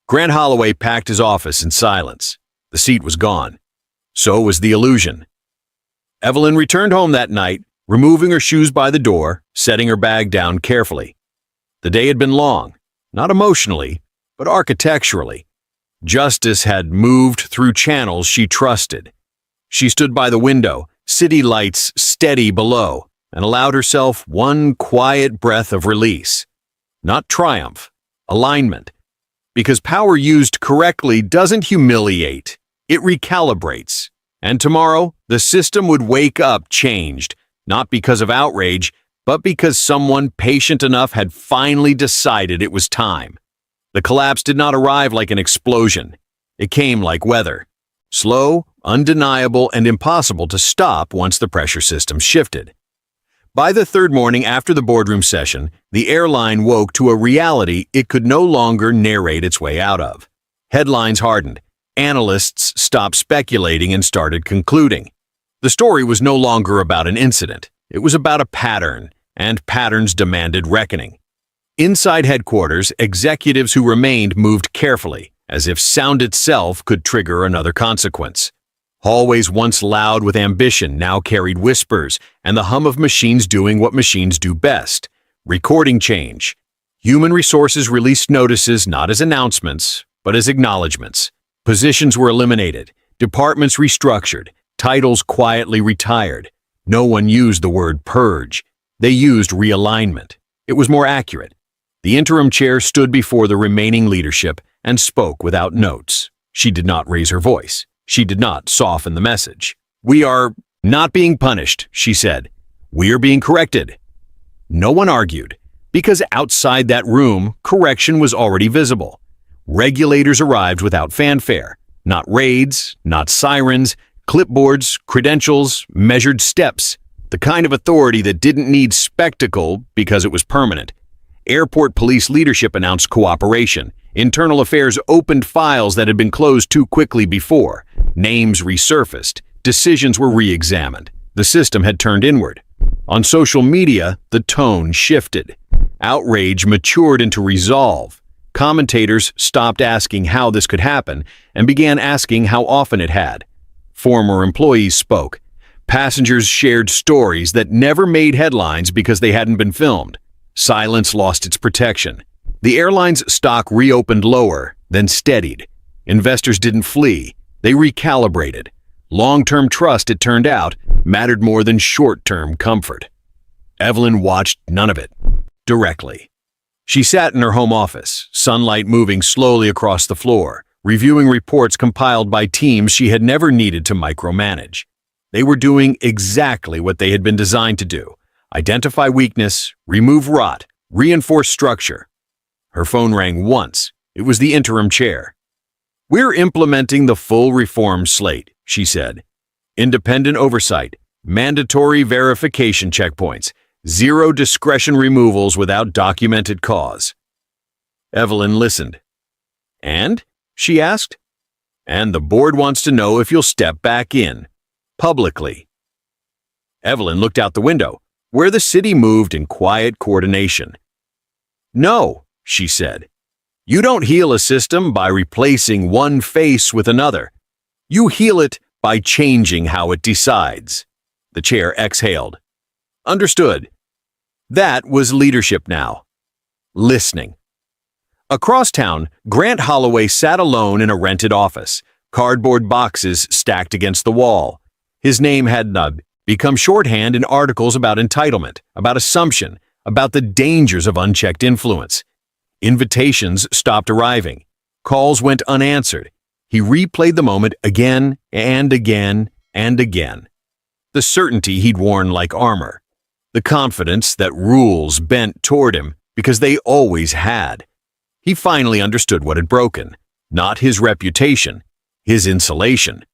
S1: Grant Holloway packed his office in silence. The seat was gone. So was the illusion. Evelyn returned home that night, removing her shoes by the door, setting her bag down carefully. The day had been long, not emotionally, but architecturally. Justice had moved through channels she trusted. She stood by the window, city lights steady below, and allowed herself one quiet breath of release. Not triumph, alignment. Because power used correctly doesn't humiliate, it recalibrates. And tomorrow, the system would wake up changed, not because of outrage, but because someone patient enough had finally decided it was time. The collapse did not arrive like an explosion. It came like weather. Slow, undeniable, and impossible to stop once the pressure system shifted. By the third morning after the boardroom session, the airline woke to a reality it could no longer narrate its way out of. Headlines hardened. Analysts stopped speculating and started concluding. The story was no longer about an incident. It was about a pattern, and patterns demanded reckoning. Inside headquarters, executives who remained moved carefully, as if sound itself could trigger another consequence. Hallways once loud with ambition now carried whispers and the hum of machines doing what machines do best. Recording change. Human resources released notices not as announcements, but as acknowledgments. Positions were eliminated, departments restructured, titles quietly retired. No one used the word purge. They used realignment. It was more accurate. The interim chair stood before the remaining leadership and spoke without notes. She did not raise her voice. She did not soften the message. "We are not being punished," she said. "We are being corrected." No one argued, because outside that room, correction was already visible. Regulators arrived without fanfare. Not raids, not sirens, clipboards, credentials, measured steps. The kind of authority that didn't need spectacle because it was permanent. Airport police leadership announced cooperation. Internal affairs opened files that had been closed too quickly before. Names resurfaced. Decisions were re-examined. The system had turned inward. On social media, the tone shifted. Outrage matured into resolve. Commentators stopped asking how this could happen and began asking how often it had. Former employees spoke. Passengers shared stories that never made headlines because they hadn't been filmed. Silence lost its protection. The airline's stock reopened lower, then steadied. Investors didn't flee. They recalibrated. Long-term trust, it turned out, mattered more than short-term comfort. Evelyn watched none of it. Directly. She sat in her home office, sunlight moving slowly across the floor, reviewing reports compiled by teams she had never needed to micromanage. They were doing exactly what they had been designed to do: identify weakness, remove rot, reinforce structure. Her phone rang once. It was the interim chair. "We're implementing the full reform slate," she said. "Independent oversight, mandatory verification checkpoints, zero discretion removals without documented cause." Evelyn listened. "And?" she asked. "And the board wants to know if you'll step back in. Publicly." Evelyn looked out the window, where the city moved in quiet coordination. "No," she said. "You don't heal a system by replacing one face with another. You heal it by changing how it decides." The chair exhaled. "Understood." That was leadership now. Listening. Across town, Grant Holloway sat alone in a rented office, cardboard boxes stacked against the wall. His name had become shorthand in articles about entitlement, about assumption, about the dangers of unchecked influence. Invitations stopped arriving. Calls went unanswered. He replayed the moment again and again and again. The certainty he'd worn like armor. The confidence that rules bent toward him because they always had. He finally understood what had broken. Not his reputation, his insulation.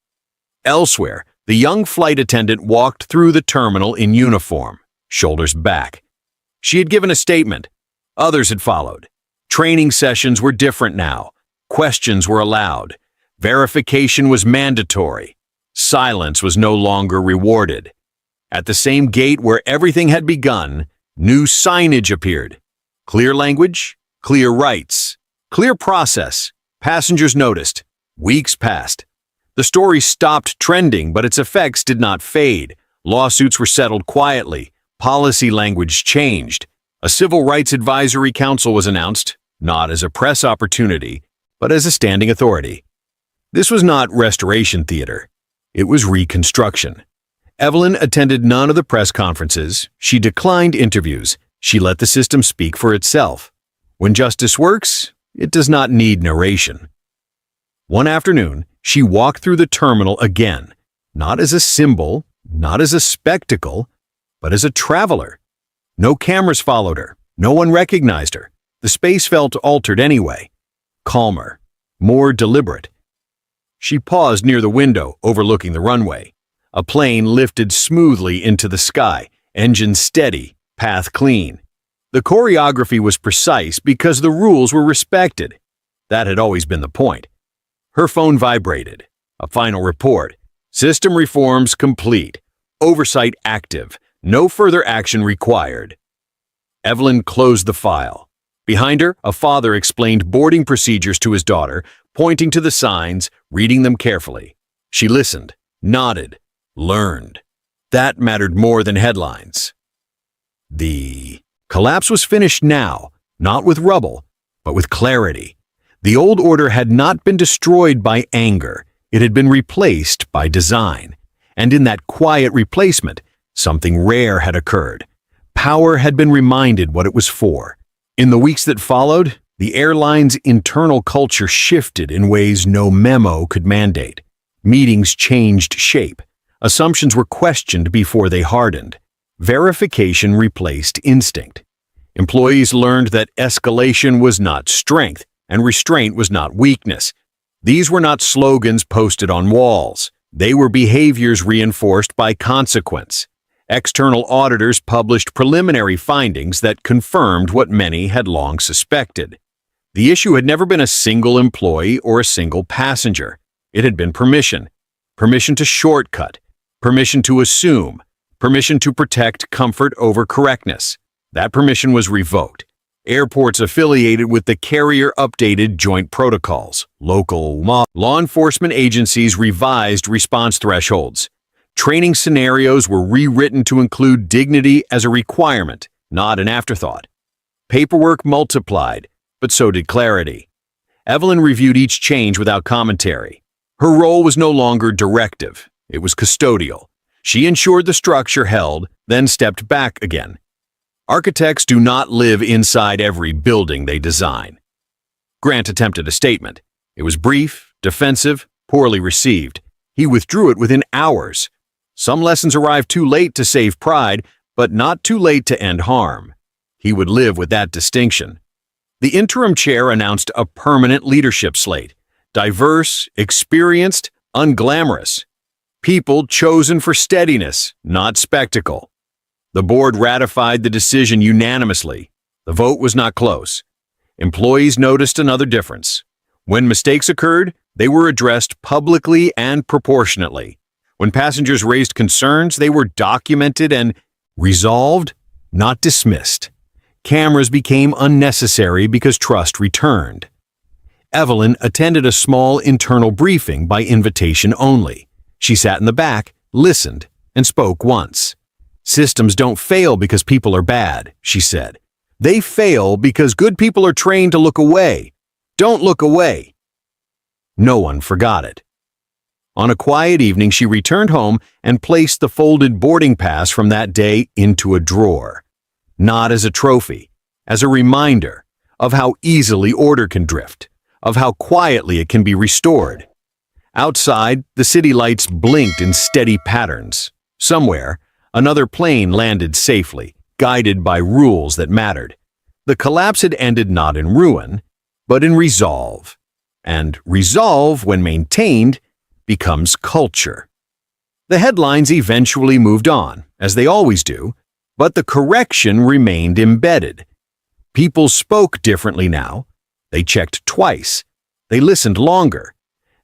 S1: Elsewhere, the young flight attendant walked through the terminal in uniform, shoulders back. She had given a statement. Others had followed. Training sessions were different now. Questions were allowed. Verification was mandatory. Silence was no longer rewarded. At the same gate where everything had begun, new signage appeared. Clear language, clear rights, clear process. Passengers noticed. Weeks passed. The story stopped trending, but its effects did not fade. Lawsuits were settled quietly. Policy language changed. A civil rights advisory council was announced, not as a press opportunity, but as a standing authority. This was not restoration theater. It was reconstruction. Evelyn attended none of the press conferences. She declined interviews. She let the system speak for itself. When justice works, it does not need narration. One afternoon, she walked through the terminal again, not as a symbol, not as a spectacle, but as a traveler. No cameras followed her. No one recognized her. The space felt altered anyway. Calmer, more deliberate. She paused near the window overlooking the runway. A plane lifted smoothly into the sky, engine steady, path clean. The choreography was precise because the rules were respected. That had always been the point. Her phone vibrated. A final report. System reforms complete. Oversight active. No further action required. Evelyn closed the file. Behind her, a father explained boarding procedures to his daughter, pointing to the signs, reading them carefully. She listened, nodded, learned. That mattered more than headlines. The collapse was finished now, not with rubble, but with clarity. The old order had not been destroyed by anger. It had been replaced by design. And in that quiet replacement, something rare had occurred. Power had been reminded what it was for. In the weeks that followed, the airline's internal culture shifted in ways no memo could mandate. Meetings changed shape. Assumptions were questioned before they hardened. Verification replaced instinct. Employees learned that escalation was not strength, and restraint was not weakness. These were not slogans posted on walls. They were behaviors reinforced by consequence. External auditors published preliminary findings that confirmed what many had long suspected. The issue had never been a single employee or a single passenger. It had been permission. Permission to shortcut. Permission to assume. Permission to protect comfort over correctness. That permission was revoked. Airports affiliated with the carrier updated joint protocols. Local law enforcement agencies revised response thresholds. Training scenarios were rewritten to include dignity as a requirement, not an afterthought. Paperwork multiplied, but so did clarity. Evelyn reviewed each change without commentary. Her role was no longer directive. It was custodial. She ensured the structure held, then stepped back again. Architects do not live inside every building they design. Grant attempted a statement. It was brief, defensive, poorly received. He withdrew it within hours. Some lessons arrived too late to save pride, but not too late to end harm. He would live with that distinction. The interim chair announced a permanent leadership slate. Diverse, experienced, unglamorous. People chosen for steadiness, not spectacle. The board ratified the decision unanimously. The vote was not close. Employees noticed another difference. When mistakes occurred, they were addressed publicly and proportionately. When passengers raised concerns, they were documented and resolved, not dismissed. Cameras became unnecessary because trust returned. Evelyn attended a small internal briefing by invitation only. She sat in the back, listened, and spoke once. "Systems don't fail because people are bad," she said. "They fail because good people are trained to look away. Don't look away." No one forgot it. On a quiet evening, she returned home and placed the folded boarding pass from that day into a drawer. Not as a trophy, as a reminder of how easily order can drift, of how quietly it can be restored. Outside, the city lights blinked in steady patterns. Somewhere, another plane landed safely, guided by rules that mattered. The collapse had ended not in ruin, but in resolve. And resolve, when maintained, becomes culture. The headlines eventually moved on, as they always do, but the correction remained embedded. People spoke differently now. They checked twice. They listened longer.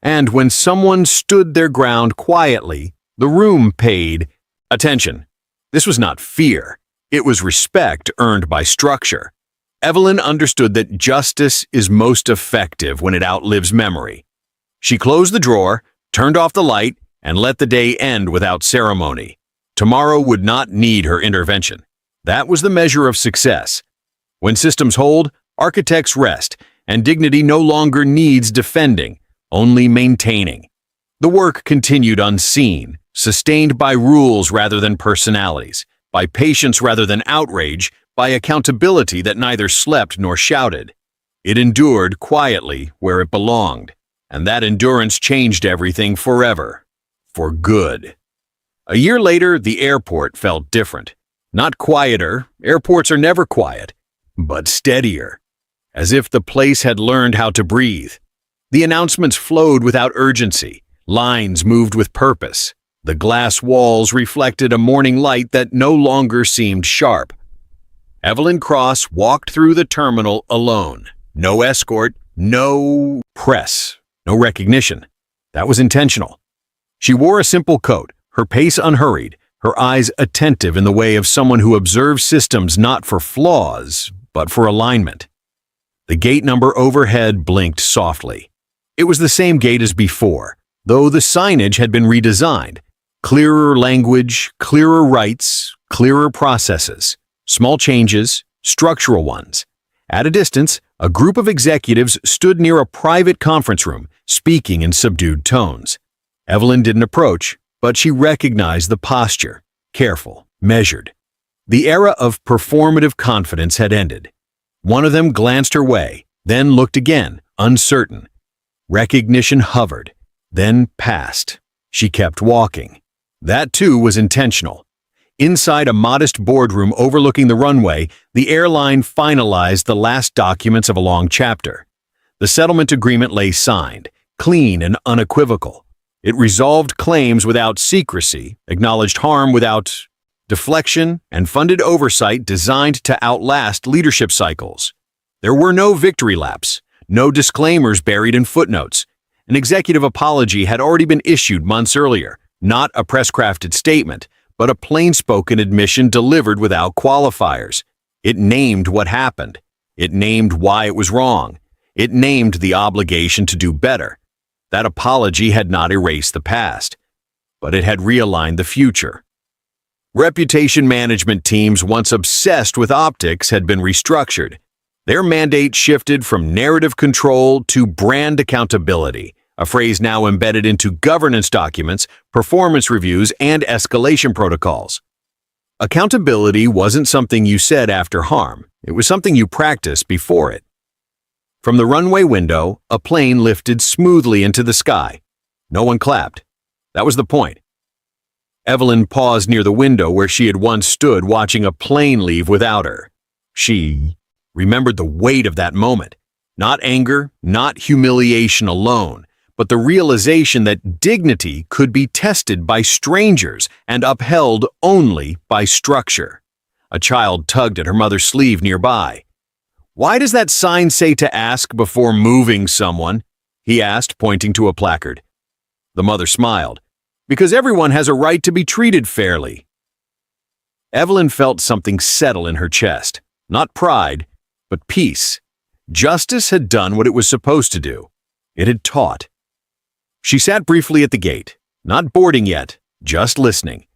S1: And when someone stood their ground quietly, the room paid attention. This was not fear. It was respect earned by structure. Evelyn understood that justice is most effective when it outlives memory. She closed the drawer, turned off the light, and let the day end without ceremony. Tomorrow would not need her intervention. That was the measure of success. When systems hold, architects rest, and dignity no longer needs defending, only maintaining. The work continued unseen, sustained by rules rather than personalities, by patience rather than outrage, by accountability that neither slept nor shouted. It endured quietly where it belonged, and that endurance changed everything forever, for good. A year later, the airport felt different. Not quieter, airports are never quiet, but steadier, as if the place had learned how to breathe. The announcements flowed without urgency, lines moved with purpose. The glass walls reflected a morning light that no longer seemed sharp. Evelyn Cross walked through the terminal alone. No escort, no press, no recognition. That was intentional. She wore a simple coat, her pace unhurried, her eyes attentive in the way of someone who observes systems not for flaws, but for alignment. The gate number overhead blinked softly. It was the same gate as before, though the signage had been redesigned. Clearer language, clearer rights, clearer processes. Small changes, structural ones. At a distance, a group of executives stood near a private conference room, speaking in subdued tones. Evelyn didn't approach, but she recognized the posture, careful, measured. The era of performative confidence had ended. One of them glanced her way, then looked again, uncertain. Recognition hovered, then passed. She kept walking. That too was intentional. Inside a modest boardroom overlooking the runway, the airline finalized the last documents of a long chapter. The settlement agreement lay signed, clean and unequivocal. It resolved claims without secrecy, acknowledged harm without deflection, and funded oversight designed to outlast leadership cycles. There were no victory laps, no disclaimers buried in footnotes. An executive apology had already been issued months earlier, not a press-crafted statement, but a plain-spoken admission delivered without qualifiers. It named what happened. It named why it was wrong. It named the obligation to do better. That apology had not erased the past, but it had realigned the future. Reputation management teams once obsessed with optics had been restructured. Their mandate shifted from narrative control to brand accountability, a phrase now embedded into governance documents, performance reviews, and escalation protocols. Accountability wasn't something you said after harm. It was something you practiced before it. From the runway window, a plane lifted smoothly into the sky. No one clapped. That was the point. Evelyn paused near the window where she had once stood watching a plane leave without her. She remembered the weight of that moment. Not anger, not humiliation alone, but the realization that dignity could be tested by strangers and upheld only by structure. A child tugged at her mother's sleeve nearby. "Why does that sign say to ask before moving someone?" he asked, pointing to a placard. The mother smiled. "Because everyone has a right to be treated fairly." Evelyn felt something settle in her chest. Not pride, but peace. Justice had done what it was supposed to do. It had taught. She sat briefly at the gate, not boarding yet, just listening.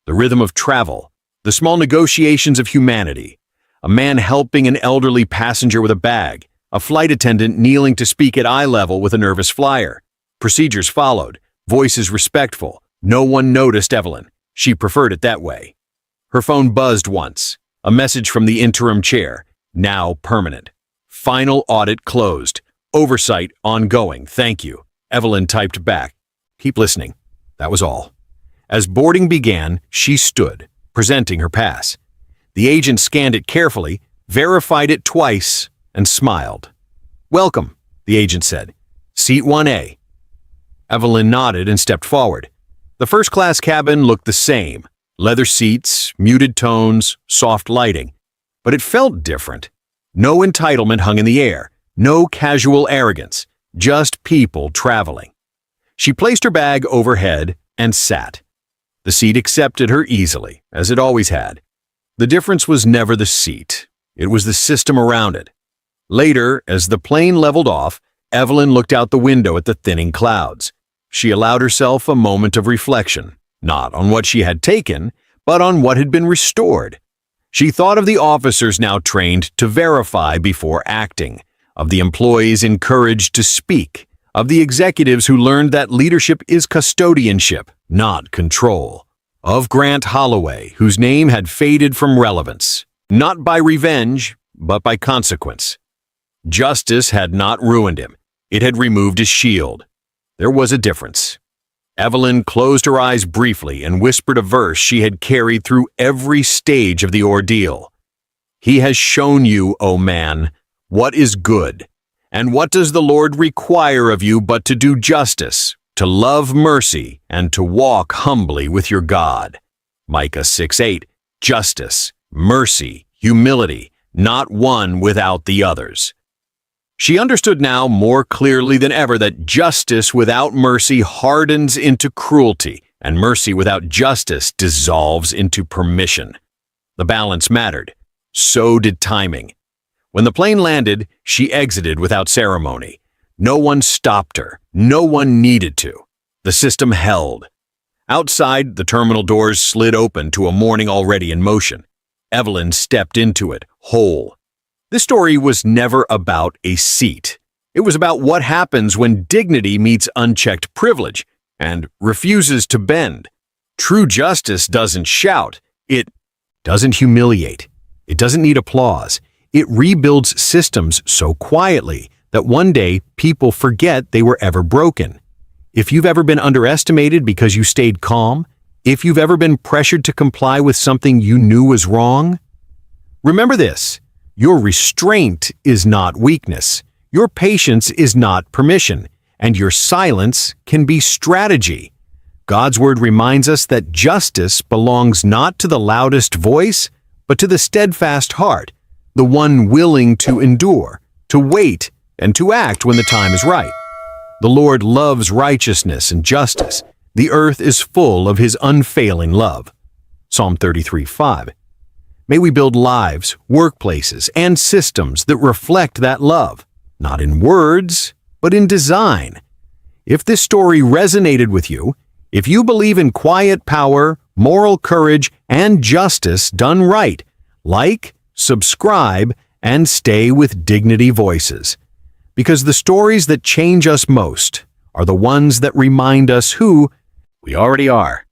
S1: The rhythm of travel, the small negotiations of humanity, a man helping an elderly passenger with a bag, a flight attendant kneeling to speak at eye level with a nervous flyer. Procedures followed, Voices respectful. No one noticed Evelyn. She preferred it that way. Her phone buzzed once. A message from the interim chair. Now permanent. Final audit closed. Oversight ongoing. Thank you. Evelyn typed back. Keep listening. That was all. As boarding began, she stood, presenting her pass. The agent scanned it carefully, verified it twice, and smiled. Welcome, the agent said. Seat 1A. Evelyn nodded and stepped forward. The first-class cabin looked the same. Leather seats, muted tones, soft lighting. But it felt different. No entitlement hung in the air. No casual arrogance. Just people traveling. She placed her bag overhead and sat. The seat accepted her easily, as it always had. The difference was never the seat. It was the system around it. Later, as the plane leveled off, Evelyn looked out the window at the thinning clouds. She allowed herself a moment of reflection, not on what she had taken, but on what had been restored. She thought of the officers now trained to verify before acting, of the employees encouraged to speak, of the executives who learned that leadership is custodianship, not control, of Grant Holloway, whose name had faded from relevance, not by revenge, but by consequence. Justice had not ruined him. It had removed his shield. There was a difference. Evelyn closed her eyes briefly and whispered a verse she had carried through every stage of the ordeal. He has shown you, O man, what is good. And what does the Lord require of you but to do justice, to love mercy, and to walk humbly with your God? Micah 6:8. Justice, mercy, humility, not one without the others. She understood now more clearly than ever that justice without mercy hardens into cruelty, and mercy without justice dissolves into permission. The balance mattered. So did timing. When the plane landed, she exited without ceremony. No one stopped her. No one needed to. The system held. Outside, the terminal doors slid open to a morning already in motion. Evelyn stepped into it, whole. This story was never about a seat. It was about what happens when dignity meets unchecked privilege and refuses to bend. True justice doesn't shout. It doesn't humiliate. It doesn't need applause. It rebuilds systems so quietly that one day people forget they were ever broken. If you've ever been underestimated because you stayed calm, if you've ever been pressured to comply with something you knew was wrong, remember this: your restraint is not weakness, your patience is not permission, and your silence can be strategy. God's word reminds us that justice belongs not to the loudest voice, but to the steadfast heart, the one willing to endure, to wait, and to act when the time is right. The Lord loves righteousness and justice. The earth is full of his unfailing love. Psalm 33:5. May we build lives, workplaces, and systems that reflect that love, not in words, but in design. If this story resonated with you, if you believe in quiet power, moral courage, and justice done right, like, subscribe, and stay with Dignity Voices. Because the stories that change us most are the ones that remind us who we already are.